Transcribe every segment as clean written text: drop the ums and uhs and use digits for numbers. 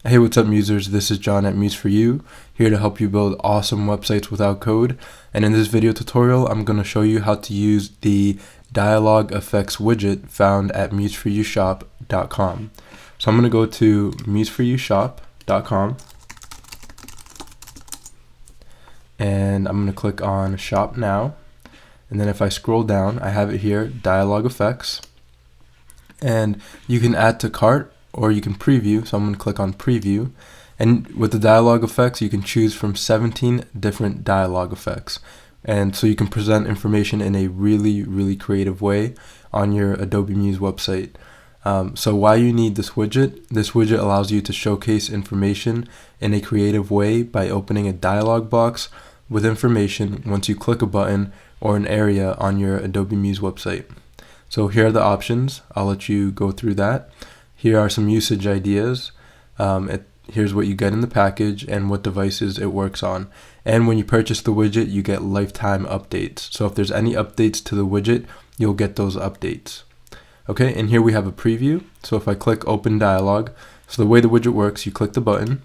Hey, what's up, Musers? This is John at Muse for You, here to help you build awesome websites without code. And in this video tutorial, I'm going to show you how to use the Dialog Effects widget found at museforyoushop.com. So I'm going to go to museforyoushop.com, and I'm going to click on Shop Now. And then if I scroll down, I have it here, Dialog Effects. And you can add to cart, or you can preview, so I'm going to click on preview. And with the dialog effects, you can choose from 17 different dialog effects. And so you can present information in a really creative way on your Adobe Muse website. So why you need this widget allows you to showcase information in a creative way by opening a dialog box with information once you click a button or an area on your Adobe Muse website. So here are the options. I'll let you go through that. Here are some usage ideas. Here's what you get in the package and what devices it works on. And when you purchase the widget, you get lifetime updates. So if there's any updates to the widget, you'll get those updates. Okay, and here we have a preview. So if I click Open Dialog, so the way the widget works, you click the button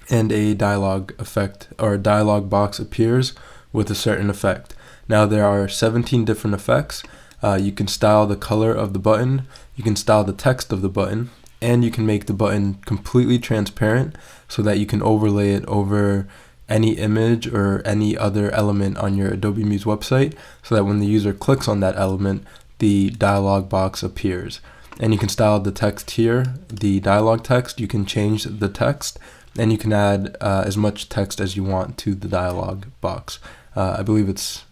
and a dialog effect or a dialog box appears with a certain effect. Now there are 17 different effects. You can style the color of the button, you can style the text of the button, and you can make the button completely transparent so that you can overlay it over any image or any other element on your Adobe Muse website so that when the user clicks on that element, the dialog box appears. And you can style the text here, the dialog text, you can change the text, and you can add as much text as you want to the dialog box. I believe it's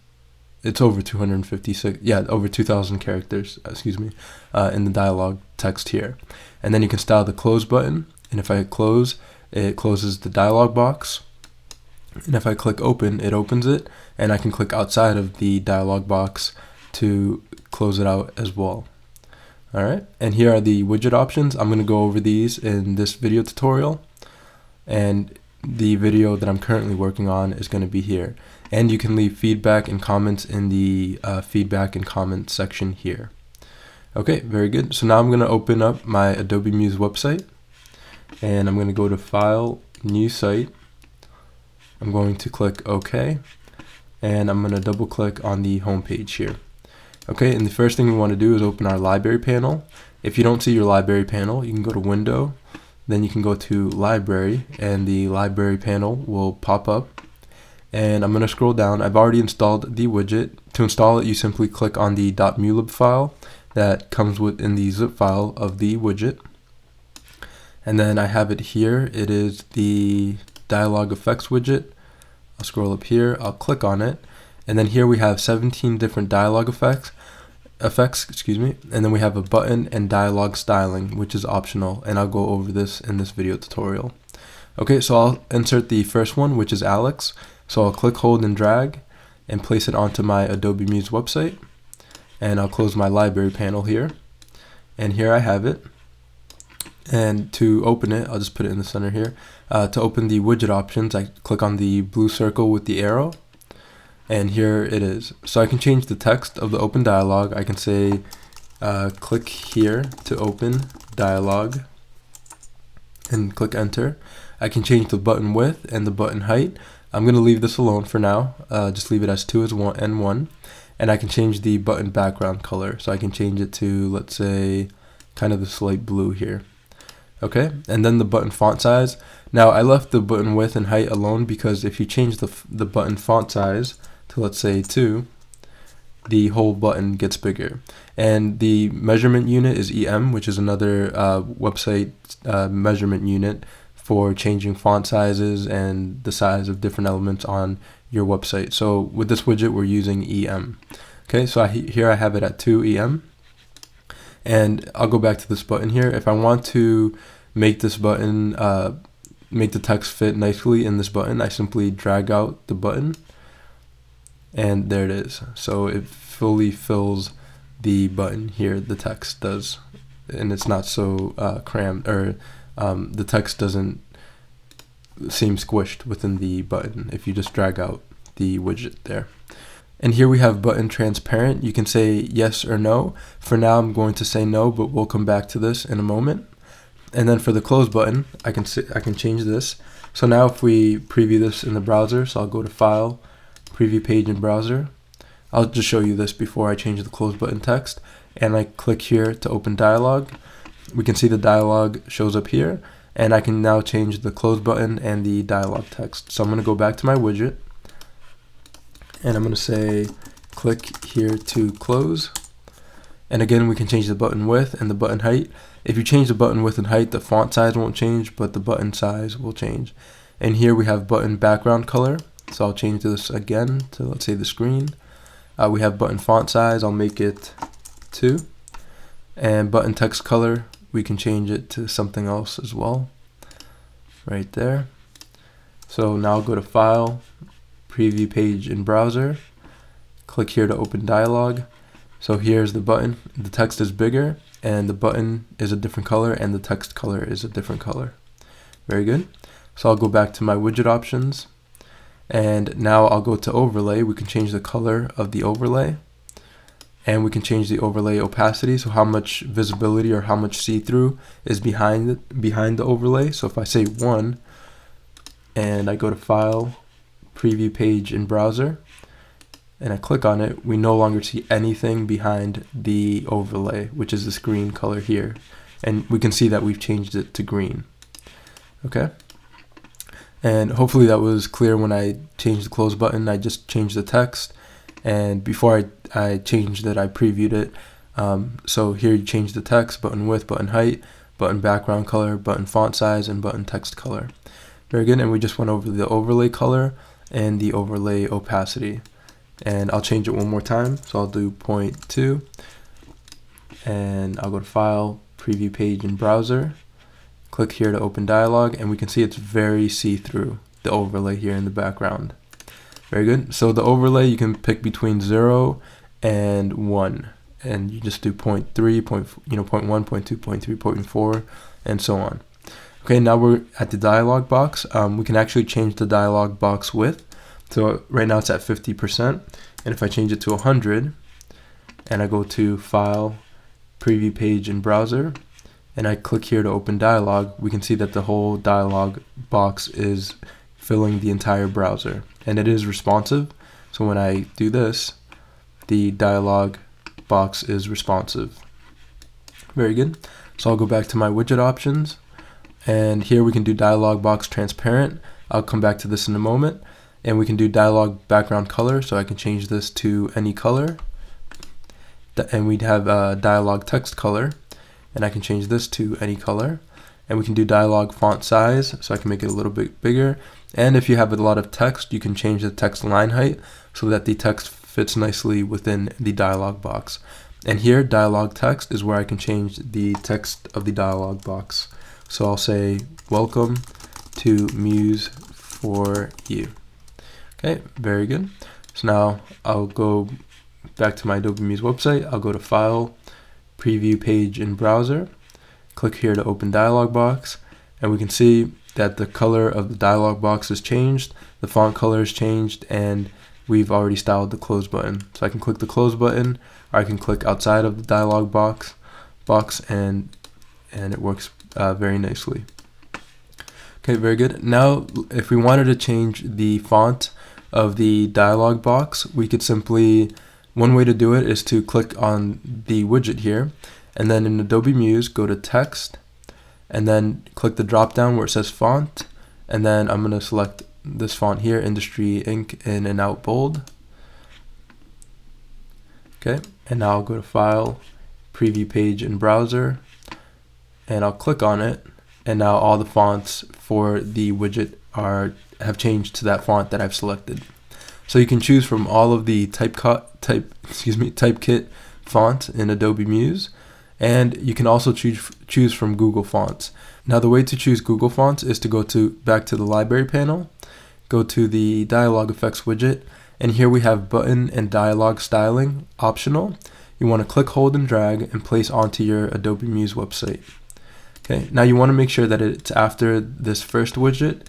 over 256, over 2,000 characters, in the dialog text here. And then you can style the close button, and if I hit close, it closes the dialog box. And if I click open, it opens it, and I can click outside of the dialog box to close it out as well. Alright, and here are the widget options. I'm going to go over these in this video tutorial, and the video that I'm currently working on is going to be here. And you can leave feedback and comments in the feedback and comments section here. Okay, very good. So now I'm going to open up my Adobe Muse website, and I'm going to go to File, New Site. I'm going to click OK, and I'm going to double click on the home page here. Okay, and the first thing we want to do is open our library panel. If you don't see your library panel, you can go to Window, then you can go to Library, and the library panel will pop up. And I'm going to scroll down. I've already installed the widget. To install it, you simply click on the .mulib file that comes within the zip file of the widget. And then I have it here. It is the Dialog Effects widget. I'll scroll up here. I'll click on it. And then here we have 17 different dialog effects, and then we have a button and dialog styling, which is optional, and I'll go over this in this video tutorial. Okay, so I'll insert the first one, which is Alex. So I'll click, hold, and drag and place it onto my Adobe Muse website, and I'll close my library panel here, and here I have it. And to open it, I'll just put it in the center here. To open the widget options, I click on the blue circle with the arrow, and here it is. So I can change the text of the open dialog. I can say click here to open dialog and click enter. I can change the button width and the button height. I'm going to leave this alone for now, just leave it as 2 and 1, and I can change the button background color, so I can change it to, let's say, kind of this light blue here. Okay, and then the button font size. Now I left the button width and height alone because if you change the button font size to, let's say, 2, the whole button gets bigger. And the measurement unit is EM, which is another website measurement unit for changing font sizes and the size of different elements on your website. So with this widget, we're using EM. Okay, so here I have it at 2 EM. And I'll go back to this button here. If I want to make this button, make the text fit nicely in this button, I simply drag out the button, and there it is. So it fully fills the button here, the text does, and it's not so crammed, or the text doesn't seem squished within the button if you just drag out the widget there. And here we have button transparent. You can say yes or no. For now, I'm going to say no, but we'll come back to this in a moment. And then for the close button, I can change this. So now if we preview this in the browser, so I'll go to File, Preview Page in Browser. I'll just show you this before I change the close button text. And I click here to open dialog. We can see the dialog shows up here. And I can now change the close button and the dialog text. So I'm going to go back to my widget. And I'm going to say, click here to close. And again, we can change the button width and the button height. If you change the button width and height, the font size won't change, but the button size will change. And here we have button background color. So I'll change this again to, let's say, the screen. We have button font size. I'll make it 2. And button text color, we can change it to something else as well. Right there. So now I'll go to File, Preview Page in Browser. Click here to open dialog. So here's the button. The text is bigger, and the button is a different color, and the text color is a different color. Very good. So I'll go back to my widget options, and now I'll go to overlay. We can change the color of the overlay, and we can change the overlay opacity, so how much visibility or how much see-through is behind the overlay. So if I say 1, and I go to File, Preview Page in Browser, and I click on it, we no longer see anything behind the overlay, which is this green color here. And we can see that we've changed it to green. Okay? And hopefully that was clear when I changed the close button. I just changed the text, and before I changed it, I previewed it. So here you change the text, button width, button height, button background color, button font size, and button text color. Very good, and we just went over the overlay color and the overlay opacity. And I'll change it one more time, so I'll do 0.2, and I'll go to File, Preview Page in Browser, click here to open dialog, and we can see it's very see-through, the overlay here in the background. Very good. So the overlay, you can pick between 0 and 1, and you just do 0.3, 0.1, 0.2, 0.3, 0.4, and so on. Okay, now we're at the dialog box. We can actually change the dialog box width. So right now it's at 50%, and if I change it to 100, and I go to File, Preview Page in Browser, and I click here to open dialog, we can see that the whole dialog box is filling the entire browser, and it is responsive. So when I do this, the dialog box is responsive. Very good. So I'll go back to my widget options, and here we can do dialog box transparent. I'll come back to this in a moment. And we can do dialog background color, so I can change this to any color. And we'd have dialog text color, and I can change this to any color. And we can do dialog font size, so I can make it a little bit bigger. And if you have a lot of text, you can change the text line height so that the text fits nicely within the dialog box. And here, dialog text is where I can change the text of the dialog box. So I'll say, welcome to Muse for you. Okay, very good. So now I'll go back to my Adobe Muse website. I'll go to File, Preview Page in Browser, click here to open dialog box, and we can see that the color of the dialog box has changed, the font color has changed, and we've already styled the close button. So I can click the close button, or I can click outside of the dialog box, and it works very nicely. Okay, very good. Now, if we wanted to change the font of the dialog box, we could simply, one way to do it is to click on the widget here, and then in Adobe Muse, go to Text, and then click the drop down where it says Font, and then I'm going to select this font here, Industry Ink in and out bold. Okay, and now I'll go to File, Preview Page in Browser, and I'll click on it, and now all the fonts for the widget have changed to that font that I've selected. So you can choose from all of the Typekit fonts in Adobe Muse, and you can also choose from Google Fonts. Now the way to choose Google Fonts is to go back to the library panel, go to the Dialog Effects widget, and here we have button and dialog styling optional. You want to click, hold, and drag and place onto your Adobe Muse website. Okay, now you want to make sure that it's after this first widget,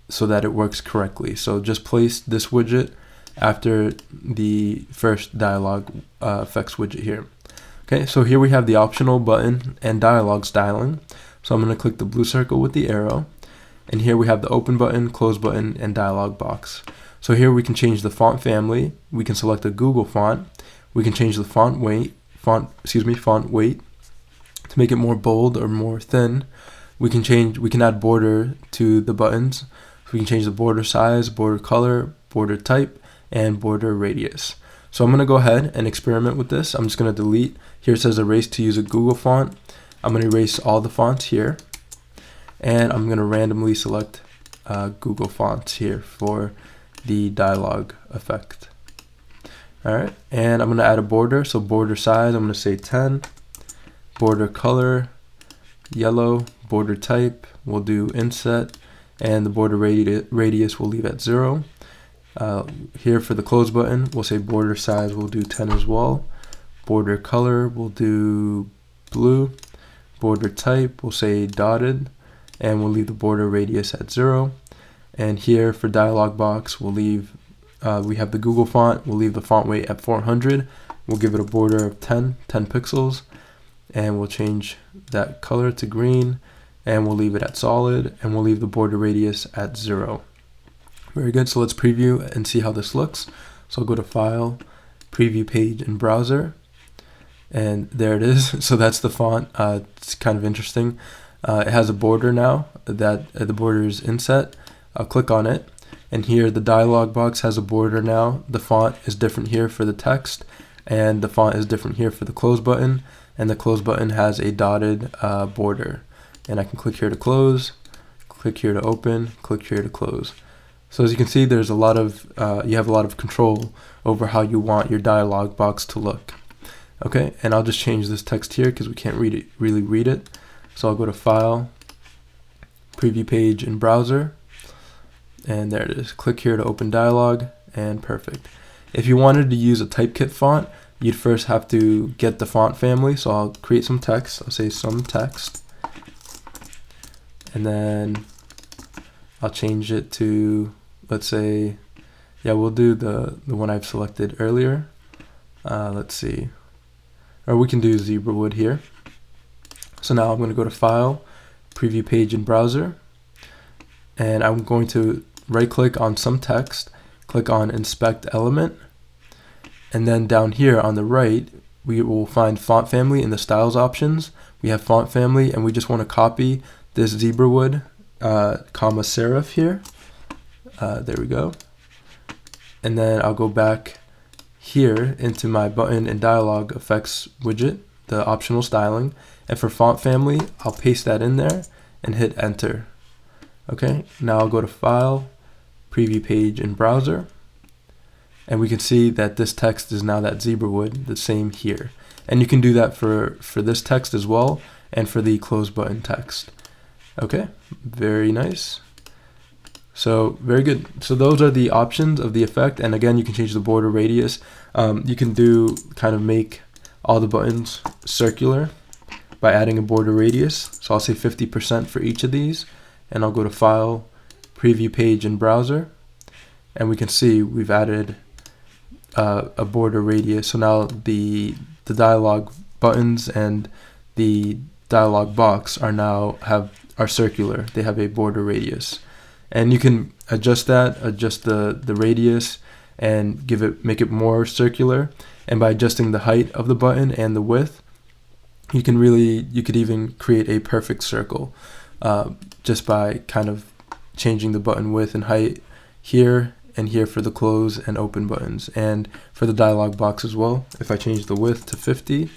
so that it works correctly. So just place this widget after the first Dialog Effects widget here. Okay, so here we have the optional button and dialog styling. So I'm going to click the blue circle with the arrow, and here we have the open button, close button, and dialog box. So here we can change the font family. We can select a Google font. We can change the font weight to make it more bold or more thin. We can add border to the buttons. So we can change the border size, border color, border type, and border radius. So I'm going to go ahead and experiment with this. I'm just going to delete. Here it says erase to use a Google font. I'm going to erase all the fonts here, and I'm going to randomly select Google fonts here for the dialog effect. Alright, and I'm going to add a border. So border size, I'm going to say 10. Border color, yellow. Border type, we'll do inset, and the border radius we'll leave at 0. Here for the close button, we'll say border size, we'll do 10 as well. Border color, we'll do blue. Border type, we'll say dotted, and we'll leave the border radius at 0. And here for dialog box, we'll leave, we have the Google font, we'll leave the font weight at 400. We'll give it a border of 10 pixels, and we'll change that color to green, and we'll leave it at solid, and we'll leave the border radius at 0. Very good, so let's preview and see how this looks. So I'll go to File, Preview Page in Browser, and there it is. So that's the font. It's kind of interesting. It has a border now, that the border is inset. I'll click on it, and here the dialog box has a border now. The font is different here for the text, and the font is different here for the close button, and the close button has a dotted border. And I can click here to close, click here to open, click here to close. So as you can see, there's a lot of you have a lot of control over how you want your dialog box to look. Okay, and I'll just change this text here because we can't really read it. So I'll go to File, Preview Page in Browser, and there it is. Click here to open dialog, and perfect. If you wanted to use a typekit font, you'd first have to get the font family. So I'll create some text. I'll say some text, and then I'll change it to, let's say, yeah, we'll do the one I've selected earlier. Let's see, or we can do Zebrawood here. So now I'm going to go to File, Preview Page in Browser, and I'm going to right click on some text, click on Inspect Element, and then down here on the right we will find Font Family in the Styles options. We have Font Family, and we just want to copy this Zebrawood comma serif here. There we go. And then I'll go back here into my button and dialog effects widget, the optional styling, and for font family I'll paste that in there and hit enter. Okay, now I'll go to File, Preview Page in Browser, and we can see that this text is now that Zebrawood, the same here. And you can do that for this text as well, and for the close button text. Okay, very nice. So very good. So those are the options of the effect, and again, you can change the border radius. You can do kind of make all the buttons circular by adding a border radius. So I'll say 50% for each of these, and I'll go to File, Preview Page in Browser, and we can see we've added a border radius. So now the dialog buttons and the dialog box are circular. They have a border radius, and you can adjust the radius and make it more circular. And by adjusting the height of the button and the width, you could even create a perfect circle just by kind of changing the button width and height here and here for the close and open buttons, and for the dialog box as well. If I change the width to 50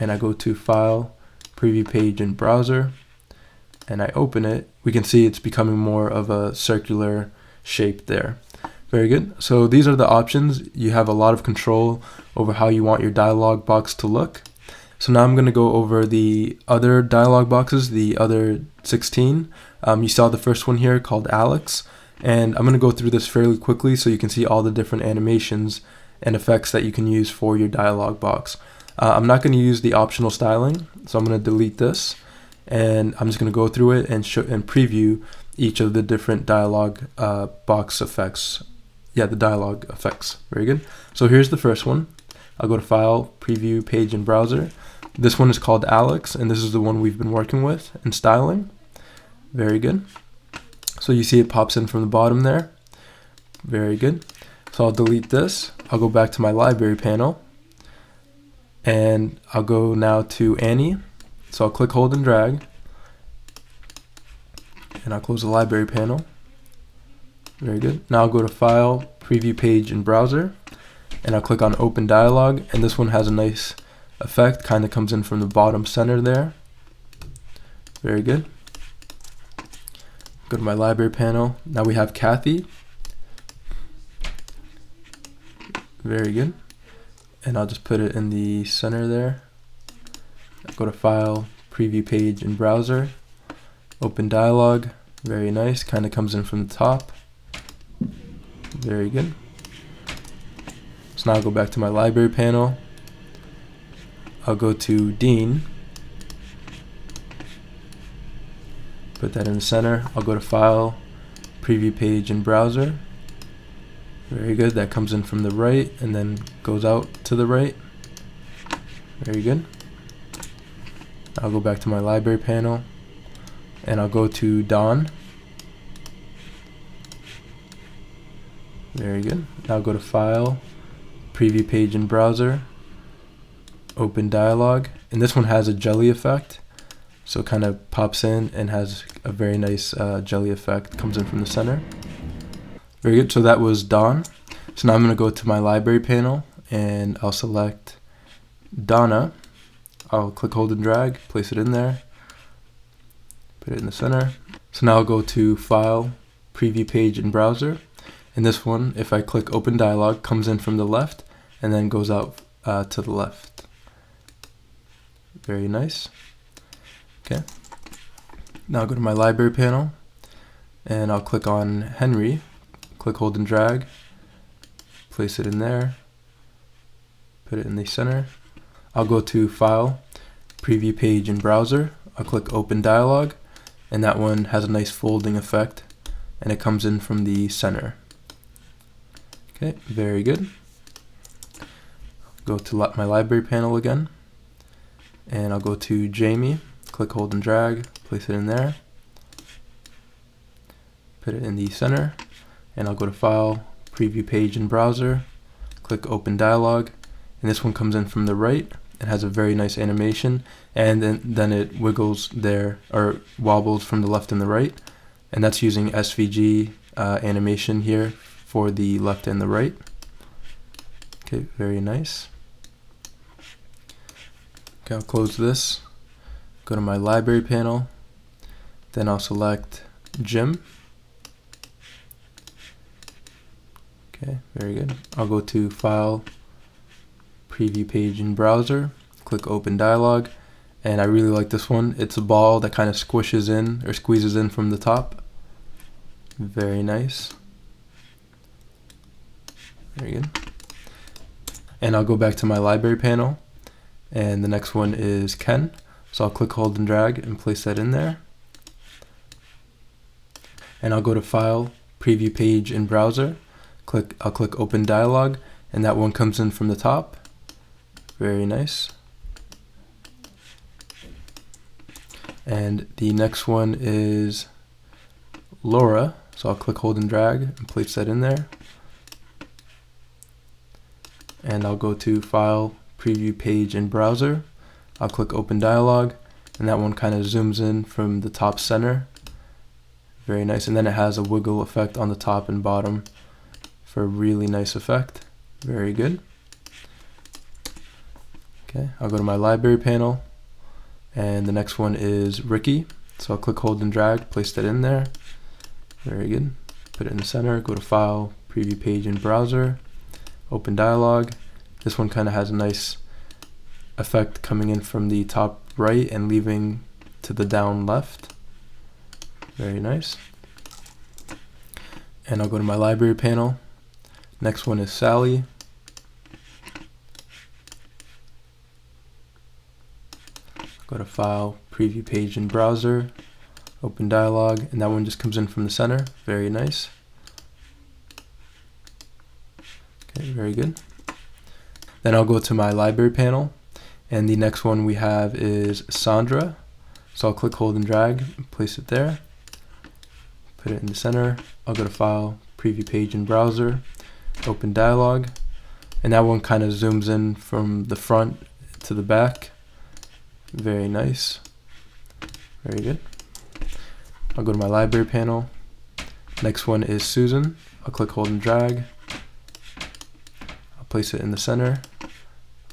and I go to File, Preview Page in Browser, and I open it, we can see it's becoming more of a circular shape there. Very good. So these are the options. You have a lot of control over how you want your dialog box to look. So now I'm going to go over the other dialog boxes, the other 16. You saw the first one here called Alex, and I'm going to go through this fairly quickly so you can see all the different animations and effects that you can use for your dialog box. I'm not going to use the optional styling, so I'm going to delete this, and I'm just going to go through it and preview each of the different dialog box effects. Yeah, the dialog effects. Very good. So here's the first one. I'll go to File, Preview, Page, and Browser. This one is called Alex, and this is the one we've been working with and styling. Very good. So you see it pops in from the bottom there. Very good. So I'll delete this. I'll go back to my library panel, and I'll go now to Annie. So I'll click, hold, and drag, and I'll close the library panel. Very good. Now I'll go to File, Preview, Page, and Browser, and I'll click on Open Dialog, and this one has a nice effect, kind of comes in from the bottom center there. Very good. Go to my library panel. Now we have Kathy. Very good. And I'll just put it in the center there. Go to File, Preview, Page, and Browser. Open Dialog. Very nice. Kind of comes in from the top. Very good. So now I'll go back to my library panel. I'll go to Dean. Put that in the center. I'll go to File, Preview, Page, and Browser. Very good. That comes in from the right and then goes out to the right. Very good. I'll go back to my library panel, and I'll go to Dawn. Very good. Now I'll go to File, Preview, Page, and Browser. Open Dialog, and this one has a jelly effect, so it kind of pops in and has a very nice jelly effect, comes in from the center. Very good. So that was Dawn. So now I'm going to go to my library panel, and I'll select Donna. I'll click, hold, and drag, place it in there, put it in the center. So now I'll go to File, Preview, Page, and Browser, and this one, if I click Open Dialog, comes in from the left and then goes out to the left. Very nice. Okay. Now I'll go to my library panel, and I'll click on Henry, click, hold, and drag, place it in there, put it in the center. I'll go to File, Preview, Page, and Browser. I'll click Open Dialog, and that one has a nice folding effect, and it comes in from the center. Okay, very good. Go to my library panel again, and I'll go to Jamie, click, hold, and drag, place it in there, put it in the center, and I'll go to File, Preview, Page, and Browser, click Open Dialog, and this one comes in from the right. It has a very nice animation, and then it wiggles there, or wobbles from the left and the right, and that's using SVG animation here for the left and the right. Okay, very nice. Okay, I'll close this, go to my library panel, then I'll select Jim. Okay, very good. I'll go to File, Preview, Page, and Browser, click Open Dialog, and I really like this one. It's a ball that kind of squishes in or squeezes in from the top. Very nice. Very good. And I'll go back to my library panel, and the next one is Ken. So I'll click, hold, and drag and place that in there. And I'll go to File, Preview, Page, and Browser. I'll click Open Dialog, and that one comes in from the top. Very nice. And the next one is Laura. So I'll click, hold, and drag and place that in there. And I'll go to File, Preview, Page, and Browser. I'll click Open Dialog, and that one kind of zooms in from the top center. Very nice. And then it has a wiggle effect on the top and bottom for a really nice effect. Very good. Okay, I'll go to my library panel, and the next one is Ricky. So I'll click, hold, and drag, place that in there. Very good. Put it in the center, go to File, Preview, Page, and Browser, Open Dialog. This one kind of has a nice effect coming in from the top right and leaving to the down left. Very nice. And I'll go to my library panel. Next one is Sally. Go to File, Preview, Page, and Browser, Open Dialog, and that one just comes in from the center. Very nice. Okay, very good. Then I'll go to my library panel, and the next one we have is Sandra. So I'll click, hold, and drag, place it there, put it in the center. I'll go to File, Preview Page in Browser, open Dialog, and that one kind of zooms in from the front to the back. Very nice. Very good. I'll go to my library panel. Next one is Susan. I'll click, hold, and drag. I'll place it in the center.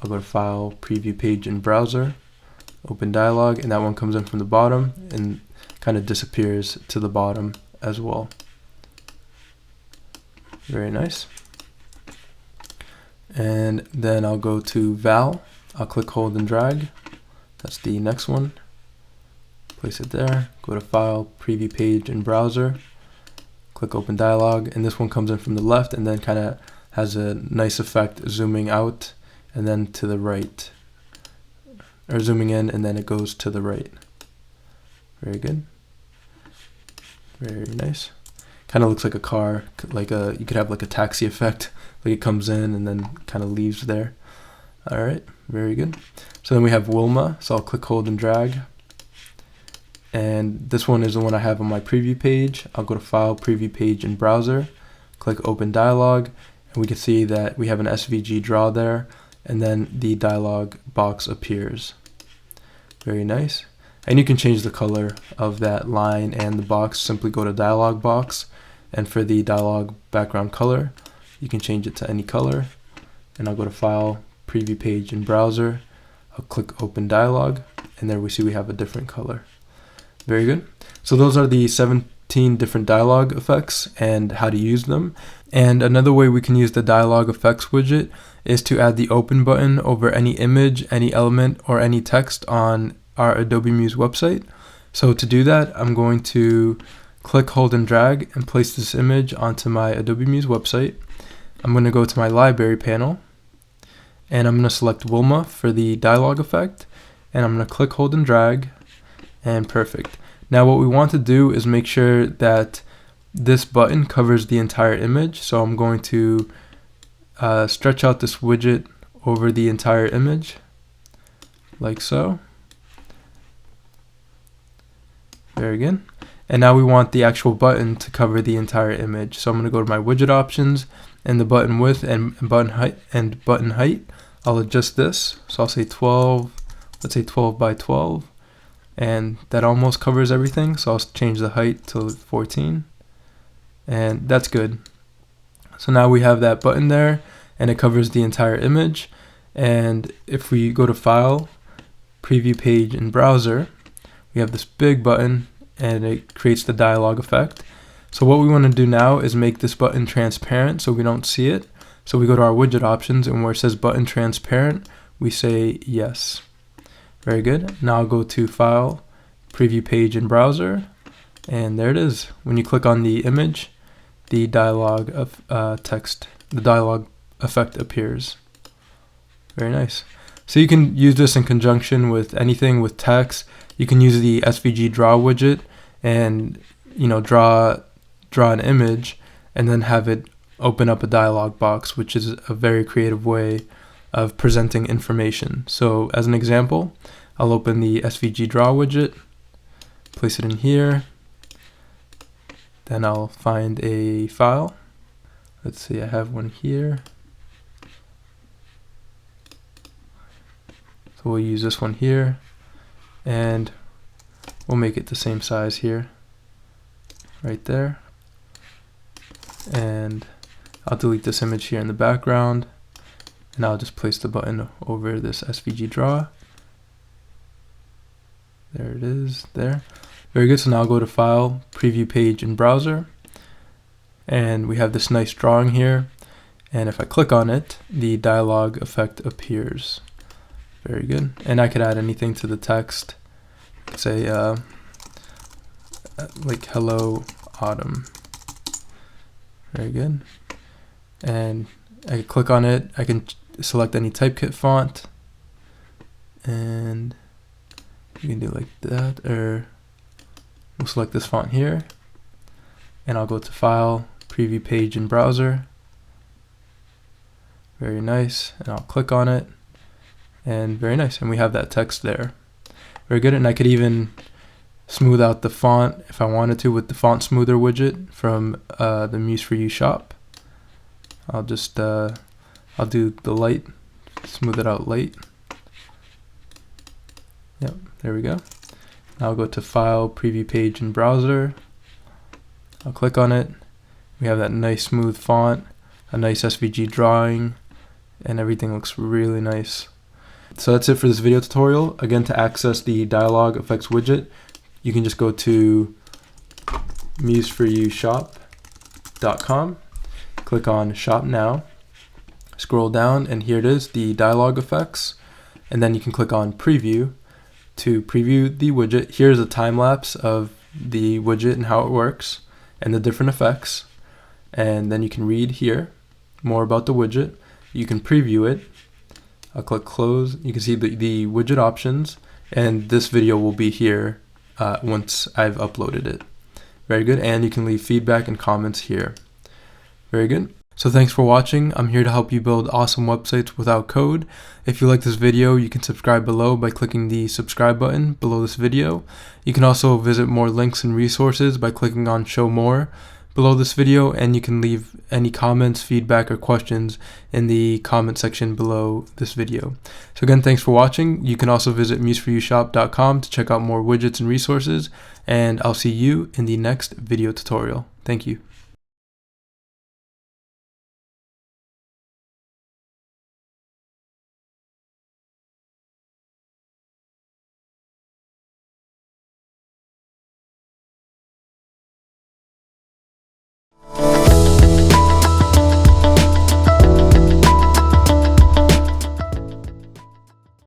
I'll go to File, Preview Page in Browser, open Dialog, and that one comes in from the bottom and kind of disappears to the bottom as well. Very nice. And then I'll go to Val. I'll click, hold, and drag. That's the next one. Place it there. Go to File, Preview Page in Browser. Click Open Dialog, and this one comes in from the left and then kind of has a nice effect zooming out and then to the right. Or zooming in and then it goes to the right. Very good. Very nice. Kind of looks like a car, like you could have like a taxi effect, like it comes in and then kind of leaves there. All right, very good. So then we have Wilma, so I'll click, hold, and drag. And this one is the one I have on my preview page. I'll go to File, Preview Page in Browser, click Open Dialog, and we can see that we have an SVG draw there, and then the dialog box appears. Very nice. And you can change the color of that line and the box. Simply go to Dialog Box, and for the dialog background color, you can change it to any color. And I'll go to File, Preview Page in Browser, I'll click Open Dialog, and there we see we have a different color. Very good. So those are the 17 different dialog effects and how to use them. And another way we can use the Dialog Effects widget is to add the open button over any image, any element, or any text on our Adobe Muse website. So to do that, I'm going to click, hold, and drag and place this image onto my Adobe Muse website. I'm going to go to my library panel, and I'm going to select Wilma for the dialog effect, and I'm going to click, hold, and drag, and perfect. Now what we want to do is make sure that this button covers the entire image, so I'm going to stretch out this widget over the entire image, like so. Very good. And now we want the actual button to cover the entire image, so I'm going to go to my widget options and the button width and button height. I'll adjust this, so I'll say 12, let's say 12 by 12, and that almost covers everything, so I'll change the height to 14, and that's good. So now we have that button there, and it covers the entire image. And if we go to File, Preview Page in Browser, we have this big button, and it creates the dialog effect. So what we want to do now is make this button transparent so we don't see it. So we go to our widget options, and where it says button transparent, we say yes. Very good. Now I'll go to File, Preview Page in Browser, and there it is. When you click on the image, the dialog of the dialog effect appears. Very nice. So you can use this in conjunction with anything with text. You can use the SVG draw widget and draw an image and then have it open up a dialog box, which is a very creative way of presenting information. So as an example, I'll open the SVG draw widget, place it in here, then I'll find a file. Let's see, I have one here. So we'll use this one here, and we'll make it the same size here, right there. And I'll delete this image here in the background, and I'll just place the button over this SVG draw. There it is, there. Very good, so now I'll go to File, Preview Page in Browser, and we have this nice drawing here, and if I click on it, the dialog effect appears. Very good, and I could add anything to the text, say like hello autumn. Very good, and I can click on it, I can select any typekit font, and you can do like that, or we'll select this font here, and I'll go to File, Preview Page in Browser. Very nice. And I'll click on it. And very nice. And we have that text there. Very good. And I could even smooth out the font if I wanted to with the font smoother widget from the Muse for You shop. I'll just I'll do the light, smooth it out light. Yep, there we go. Now I'll go to File, Preview Page in Browser. I'll click on it. We have that nice smooth font, a nice SVG drawing, and everything looks really nice. So that's it for this video tutorial. Again, to access the Dialog Effects widget, you can just go to museforyoushop.com, click on Shop Now, scroll down, and here it is, the Dialog Effects, and then you can click on Preview to preview the widget. Here's a time lapse of the widget and how it works and the different effects, and then you can read here more about the widget. You can preview it. I'll click Close. You can see the widget options, and this video will be here once I've uploaded it. Very good, and you can leave feedback and comments here. Very good. So thanks for watching. I'm here to help you build awesome websites without code. If you like this video, you can subscribe below by clicking the subscribe button below this video. You can also visit more links and resources by clicking on Show More below this video, and you can leave any comments, feedback, or questions in the comment section below this video. So again, thanks for watching. You can also visit museforyoushop.com to check out more widgets and resources, and I'll see you in the next video tutorial. Thank you.